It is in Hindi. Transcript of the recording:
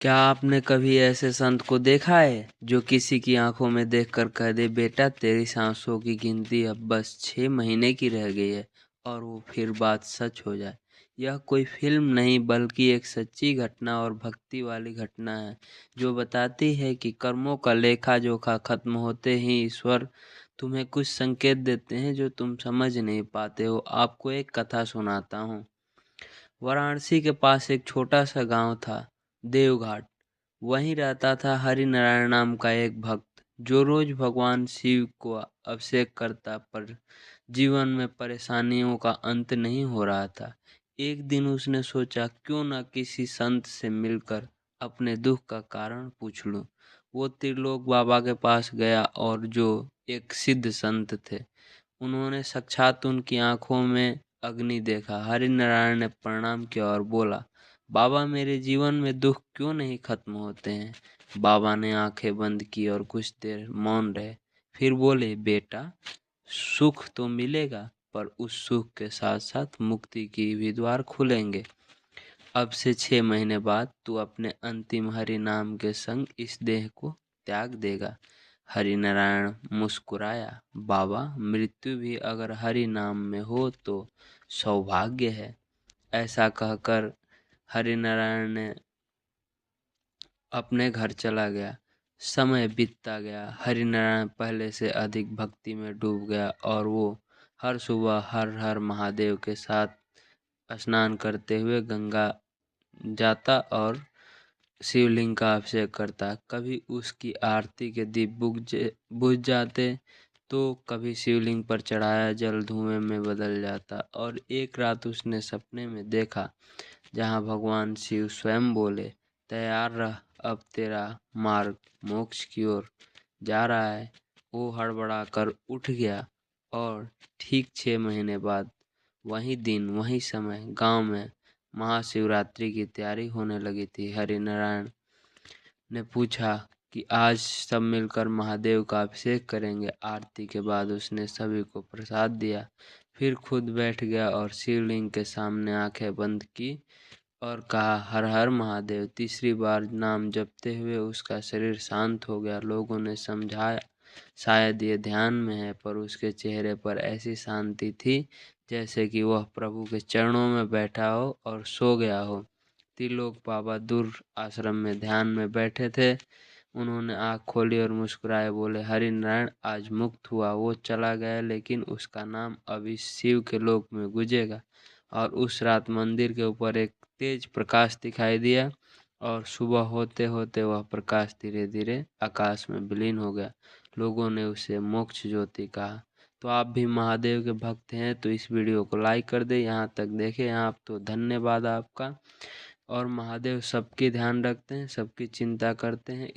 क्या आपने कभी ऐसे संत को देखा है जो किसी की आंखों में देखकर कह दे, बेटा तेरी सांसों की गिनती अब बस 6 महीने की रह गई है, और वो फिर बात सच हो जाए। यह कोई फिल्म नहीं बल्कि एक सच्ची घटना और भक्ति वाली घटना है, जो बताती है कि कर्मों का लेखा जोखा खत्म होते ही ईश्वर तुम्हें कुछ संकेत देते हैं जो तुम समझ नहीं पाते हो। आपको एक कथा सुनाता हूँ। वाराणसी के पास एक छोटा सा गांव था, देवघाट। वहीं रहता था हरिनारायण नाम का एक भक्त, जो रोज भगवान शिव को अभिषेक करता, पर जीवन में परेशानियों का अंत नहीं हो रहा था। एक दिन उसने सोचा, क्यों न किसी संत से मिलकर अपने दुख का कारण पूछ लूं। वो त्रिलोक बाबा के पास गया, और जो एक सिद्ध संत थे, उन्होंने साक्षात उनकी आंखों में अग्नि देखा। हरिनारायण ने प्रणाम किया और बोला, बाबा मेरे जीवन में दुख क्यों नहीं खत्म होते हैं। बाबा ने आंखें बंद की और कुछ देर मौन रहे। फिर बोले, बेटा सुख तो मिलेगा, पर उस सुख के साथ साथ मुक्ति की भी द्वार खुलेंगे। अब से 6 महीने बाद तू अपने अंतिम हरि नाम के संग इस देह को त्याग देगा। हरिनारायण मुस्कुराया, बाबा मृत्यु भी अगर हरि नाम में हो तो सौभाग्य है। ऐसा कहकर हरिनारायण ने अपने घर चला गया। समय बीतता गया। हरिनारायण पहले से अधिक भक्ति में डूब गया, और वो हर सुबह हर हर महादेव के साथ स्नान करते हुए गंगा जाता और शिवलिंग का अभिषेक करता। कभी उसकी आरती के दीप बुझ जाते, तो कभी शिवलिंग पर चढ़ाया जल धुएं में बदल जाता। और एक रात उसने सपने में देखा, जहां भगवान शिव स्वयं बोले, तैयार रह, अब तेरा मार्ग मोक्ष की ओर जा रहा है। वो हड़बड़ा कर उठ गया, और ठीक 6 महीने बाद वही दिन वही समय गांव में महाशिवरात्रि की तैयारी होने लगी थी। हरिनारायण ने पूछा कि आज सब मिलकर महादेव का अभिषेक करेंगे। आरती के बाद उसने सभी को प्रसाद दिया, फिर खुद बैठ गया और शिवलिंग के सामने आंखें बंद की और कहा, हर हर महादेव। तीसरी बार नाम जपते हुए उसका शरीर शांत हो गया। लोगों ने समझाया, शायद ये ध्यान में है, पर उसके चेहरे पर ऐसी शांति थी जैसे कि वह प्रभु के चरणों में बैठा हो और सो गया हो। त्रिलोक बाबा दूर आश्रम में ध्यान में बैठे थे। उन्होंने आँख खोली और मुस्कुराए, बोले, हरिनारायण आज मुक्त हुआ। वो चला गया, लेकिन उसका नाम अभी शिव के लोक में गूंजेगा। और उस रात मंदिर के ऊपर एक तेज प्रकाश दिखाई दिया, और सुबह होते होते वह प्रकाश धीरे धीरे आकाश में विलीन हो गया। लोगों ने उसे मोक्ष ज्योति कहा। तो आप भी महादेव के भक्त हैं तो इस वीडियो को लाइक कर दें। यहाँ तक देखें आप तो धन्यवाद आपका। और महादेव सबकी ध्यान रखते हैं, सबकी चिंता करते हैं।